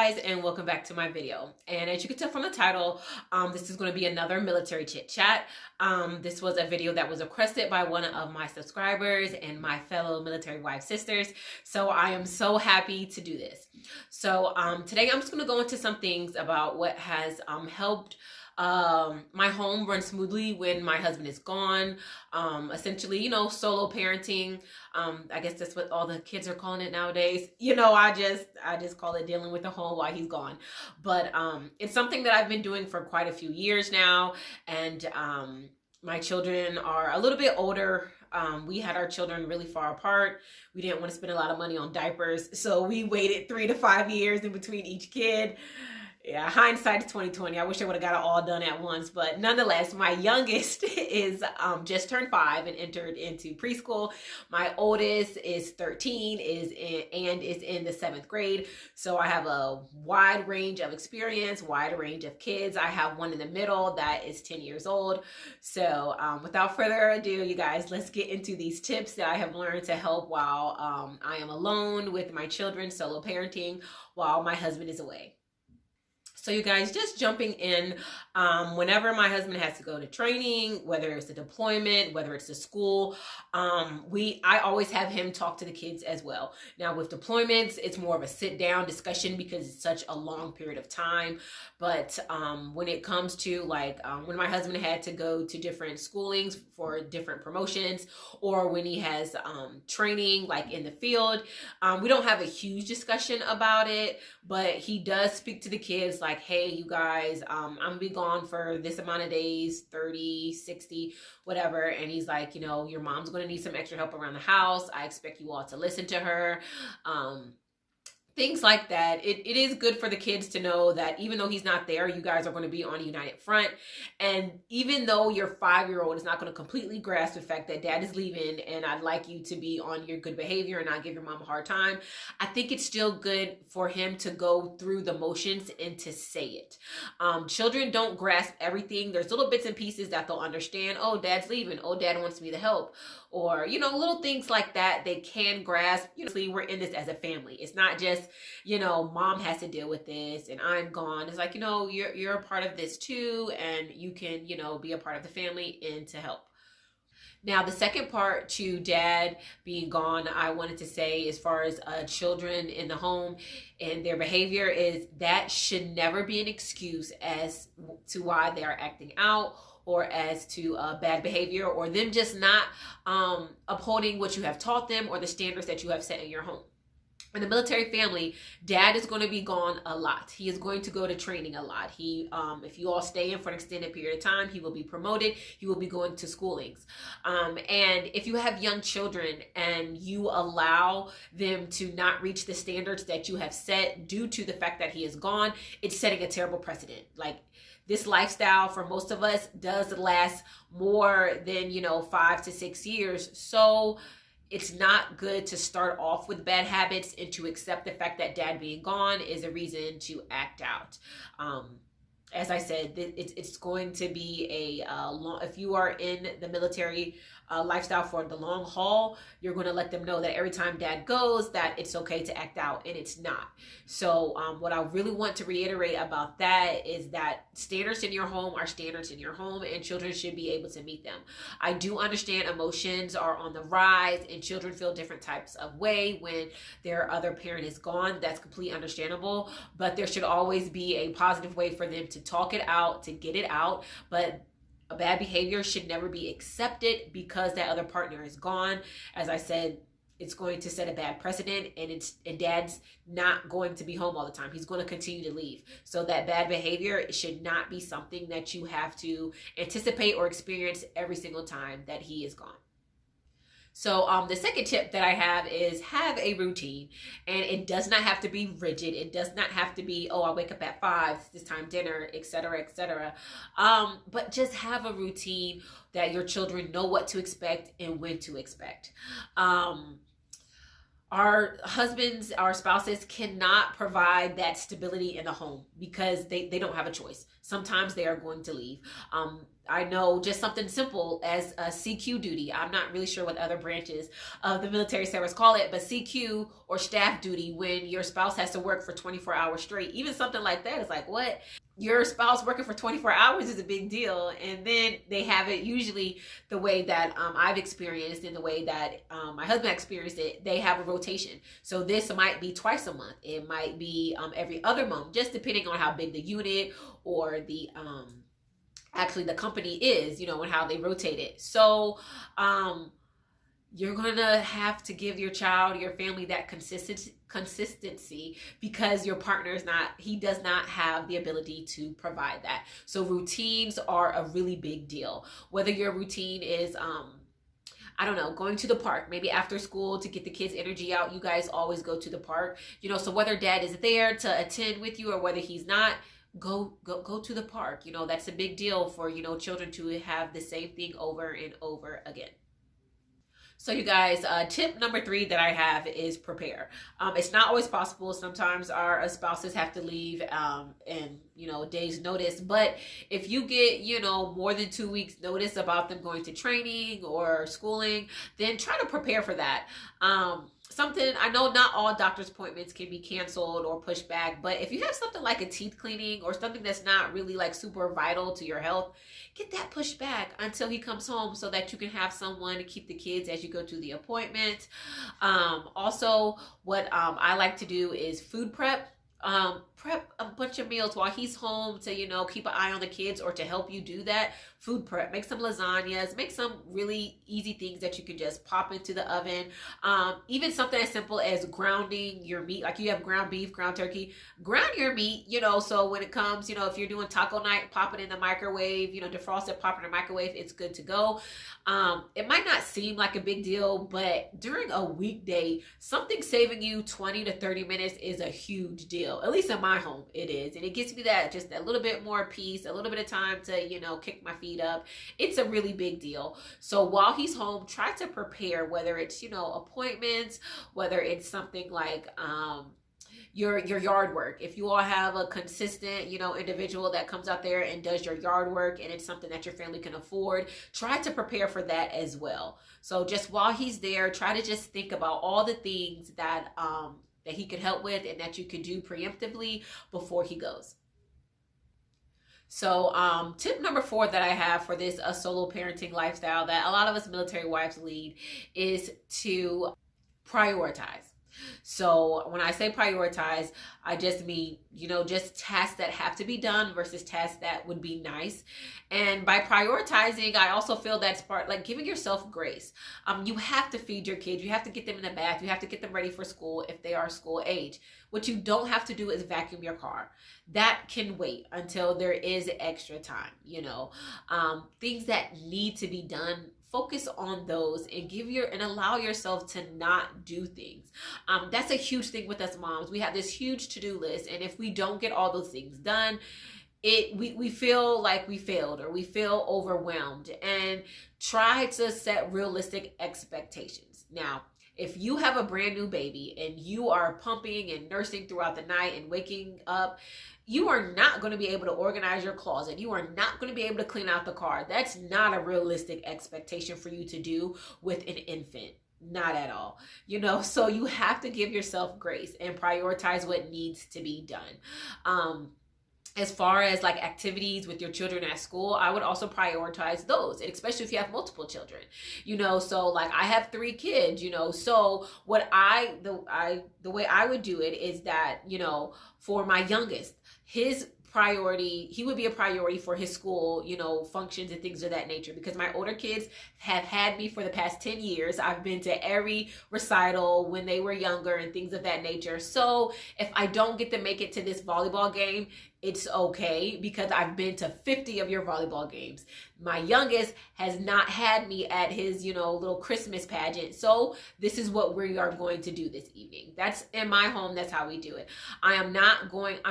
guys, and welcome back to my video. And as you can tell from the title, this is going to be another military chit chat. This was a video that was requested by one of my subscribers and my fellow military wife sisters. So I am so happy to do this. So today I'm just going to go into some things about what has helped my home run smoothly when my husband is gone. Essentially, solo parenting. I guess that's what all the kids are calling it nowadays. I just call it dealing with the home while he's gone. But it's something that I've been doing for quite a few years now. And my children are a little bit older. We had our children really far apart. We didn't want to spend a lot of money on diapers. So we waited 3 to 5 years in between each kid. Yeah, hindsight is 2020. I wish I would have got it all done at once, but nonetheless, my youngest is just turned 5 and entered into preschool. My oldest is 13, is in the 7th grade. So I have a wide range of experience, wide range of kids. I have one in the middle that is 10 years old. So without further ado, you guys, let's get into these tips that I have learned to help while I am alone with my children, solo parenting while my husband is away. So you guys, just jumping in, whenever my husband has to go to training, whether it's a deployment, whether it's a school, I always have him talk to the kids as well. Now with deployments, it's more of a sit down discussion because it's such a long period of time. But when it comes to when my husband had to go to different schoolings for different promotions, or when he has training like in the field, we don't have a huge discussion about it, but he does speak to the kids like, hey, you guys, I'm gonna be gone for this amount of days, 30, 60, whatever. And he's like, your mom's gonna need some extra help around the house. I expect you all to listen to her. Things like that. It is good for the kids to know that even though he's not there, you guys are going to be on a united front. And even though your 5-year-old is not going to completely grasp the fact that dad is leaving and I'd like you to be on your good behavior and not give your mom a hard time, I think it's still good for him to go through the motions and to say it. Children don't grasp everything. There's little bits and pieces that they'll understand. Oh, dad's leaving. Oh, dad wants me to help. Or, little things like that they can grasp. We're in this as a family. It's not just, mom has to deal with this and I'm gone. It's like, you're a part of this too, and you can, be a part of the family and to help. Now, the second part to dad being gone, I wanted to say, as far as children in the home and their behavior, is that should never be an excuse as to why they are acting out, or as to bad behavior, or them just not upholding what you have taught them or the standards that you have set in your home. In the military family, dad is going to be gone a lot. He is going to go to training a lot. If you all stay in for an extended period of time, he will be promoted. He will be going to schoolings. And if you have young children and you allow them to not reach the standards that you have set due to the fact that he is gone, it's setting a terrible precedent. This lifestyle for most of us does last more than, 5 to 6 years. So it's not good to start off with bad habits and to accept the fact that dad being gone is a reason to act out. As I said, it's going to be if you are in the military lifestyle for the long haul, you're going to let them know that every time dad goes, that it's okay to act out, and it's not. So what I really want to reiterate about that is that standards in your home are standards in your home, and children should be able to meet them. I do understand emotions are on the rise and children feel different types of way when their other parent is gone. That's completely understandable, but there should always be a positive way for them to talk it out, to get it out. But a bad behavior should never be accepted because that other partner is gone. As I said, it's going to set a bad precedent, and dad's not going to be home all the time. He's going to continue to leave. So that bad behavior should not be something that you have to anticipate or experience every single time that he is gone. So the second tip that I have is have a routine, and it does not have to be rigid. It does not have to be, I wake up at 5, this time dinner, etc., etc. But just have a routine that your children know what to expect and when to expect. Our husbands, our spouses cannot provide that stability in the home because they don't have a choice. Sometimes they are going to leave. I know just something simple as a CQ duty. I'm not really sure what other branches of the military service call it, but CQ or staff duty, when your spouse has to work for 24 hours straight, even something like that is like, what? Your spouse working for 24 hours is a big deal. And then they have it usually the way that I've experienced and the way that my husband experienced it. They have a rotation. So this might be twice a month. It might be every other month, just depending on how big the unit or the actually the company is, and how they rotate it. So you're gonna have to give your child, your family, that consistency, because your partner he does not have the ability to provide that. So routines are a really big deal. Whether your routine is I don't know, going to the park, maybe after school to get the kids' energy out. You guys always go to the park, so whether dad is there to attend with you or whether he's not, go to the park. That's a big deal for, children to have the same thing over and over again. So you guys, tip number 3 that I have is prepare. It's not always possible. Sometimes our spouses have to leave in, days notice. But if you get, more than 2 weeks notice about them going to training or schooling, then try to prepare for that. Something, I know not all doctor's appointments can be canceled or pushed back, but if you have something like a teeth cleaning or something that's not really like super vital to your health, get that pushed back until he comes home so that you can have someone to keep the kids as you go to the appointment. Also, what I like to do is food prep. Prep a bunch of meals while he's home to, keep an eye on the kids or to help you do that. Food prep, make some lasagnas, make some really easy things that you can just pop into the oven. Even something as simple as grounding your meat, like you have ground beef, ground turkey, ground your meat, so when it comes, if you're doing taco night, pop it in the microwave, defrost it, pop it in the microwave, it's good to go. It might not seem like a big deal, but during a weekday, something saving you 20 to 30 minutes is a huge deal. At least in my home, it is. And it gives me that just a little bit more peace, a little bit of time to, kick my feet up. It's a really big deal. So while he's home, try to prepare, whether it's, appointments, whether it's something like, your yard work. If you all have a consistent, individual that comes out there and does your yard work and it's something that your family can afford, try to prepare for that as well. So just while he's there, try to just think about all the things that he could help with and that you could do preemptively before he goes. So tip number 4 that I have for this solo parenting lifestyle that a lot of us military wives lead is to prioritize. So when I say prioritize, I just mean, just tasks that have to be done versus tasks that would be nice. And by prioritizing, I also feel that's part, like giving yourself grace. You have to feed your kids. You have to get them in the bath. You have to get them ready for school if they are school age. What you don't have to do is vacuum your car. That can wait until there is extra time, things that need to be done. Focus on those and allow yourself to not do things. That's a huge thing with us moms. We have this huge to-do list, and if we don't get all those things done, we feel like we failed or we feel overwhelmed. And try to set realistic expectations. Now, if you have a brand new baby and you are pumping and nursing throughout the night and waking up, you are not going to be able to organize your closet. You are not going to be able to clean out the car. That's not a realistic expectation for you to do with an infant. Not at all. So you have to give yourself grace and prioritize what needs to be done. As far as like activities with your children at school, I would also prioritize those, especially if you have multiple children, so like I have 3 kids, so what the way I would do it is that, for my youngest, his priority, he would be a priority for his school, functions and things of that nature, because my older kids have had me for the past 10 years. I've been to every recital when they were younger and things of that nature. So if I don't get to make it to this volleyball game, it's okay, because I've been to 50 of your volleyball games. My youngest has not had me at his, little Christmas pageant. So this is what we are going to do this evening. That's in my home. That's how we do it. I'm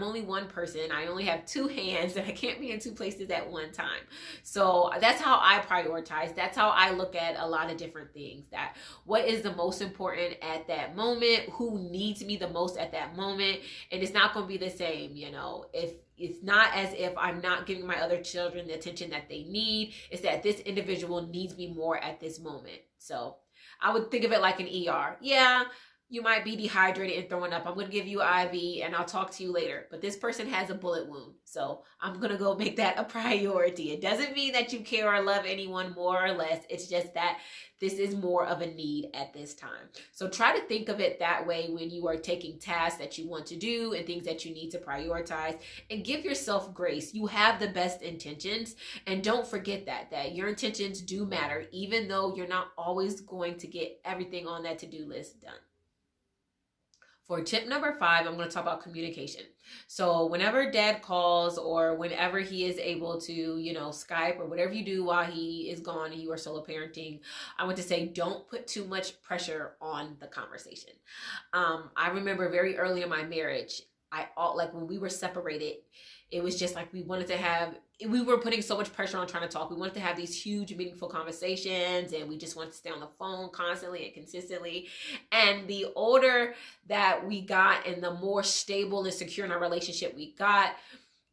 only one person. I only have 2 hands and I can't be in 2 places at one time. So that's how I prioritize. That's how I look at a lot of different things. That what is the most important at that moment, who needs me the most at that moment. And it's not going to be the same, if it's not as if I'm not giving my other children the attention that they need. It's that this individual needs me more at this moment. So I would think of it like an ER. Yeah, you might be dehydrated and throwing up. I'm going to give you IV and I'll talk to you later. But this person has a bullet wound. So I'm going to go make that a priority. It doesn't mean that you care or love anyone more or less. It's just that this is more of a need at this time. So try to think of it that way when you are taking tasks that you want to do and things that you need to prioritize, and give yourself grace. You have the best intentions, and don't forget that your intentions do matter, even though you're not always going to get everything on that to-do list done. For tip number 5, I'm going to talk about communication. So whenever dad calls or whenever he is able to, Skype or whatever you do while he is gone and you are solo parenting, I want to say don't put too much pressure on the conversation. I remember very early in my marriage, when we were separated, it was just like we were putting so much pressure on trying to talk. We wanted to have these huge, meaningful conversations, and we just wanted to stay on the phone constantly and consistently. And the older that we got and the more stable and secure in our relationship we got,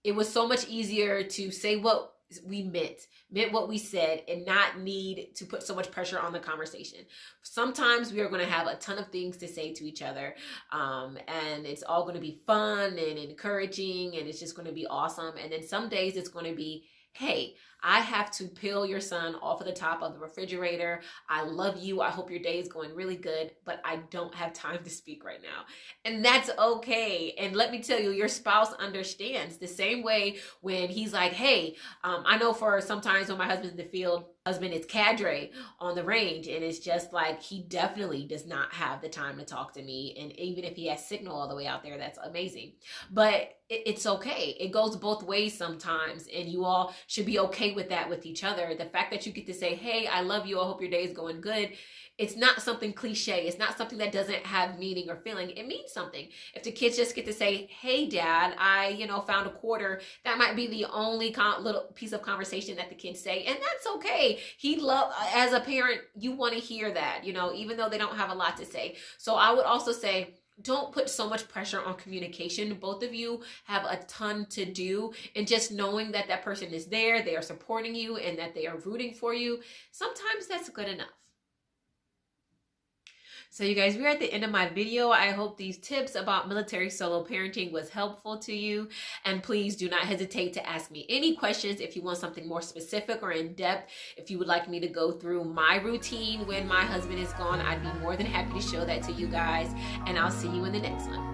it was so much easier to say what we meant what we said, and not need to put so much pressure on the conversation. Sometimes we are going to have a ton of things to say to each other, and it's all going to be fun and encouraging, and it's just going to be awesome. And then some days it's going to be, hey, I have to peel your son off of the top of the refrigerator. I love you. I hope your day is going really good, but I don't have time to speak right now. And that's okay. And let me tell you, your spouse understands. The same way when he's like, hey, I know for sometimes when my husband's in the field, husband is cadre on the range, and it's just like he definitely does not have the time to talk to me. And even if he has signal all the way out there, that's amazing. But it's okay. It goes both ways sometimes, and you all should be okay with that with each other. The fact that you get to say, hey, I love you, I hope your day is going good, it's not something cliche. It's not something that doesn't have meaning or feeling. It means something. If the kids just get to say, hey, Dad, I, found a quarter, that might be the only little piece of conversation that the kids say. And that's okay. As a parent, you want to hear that, even though they don't have a lot to say. So I would also say, don't put so much pressure on communication. Both of you have a ton to do, and just knowing that that person is there, they are supporting you, and that they are rooting for you, sometimes that's good enough. So you guys, we're at the end of my video. I hope these tips about military solo parenting was helpful to you. And please do not hesitate to ask me any questions if you want something more specific or in depth. If you would like me to go through my routine when my husband is gone, I'd be more than happy to show that to you guys. And I'll see you in the next one.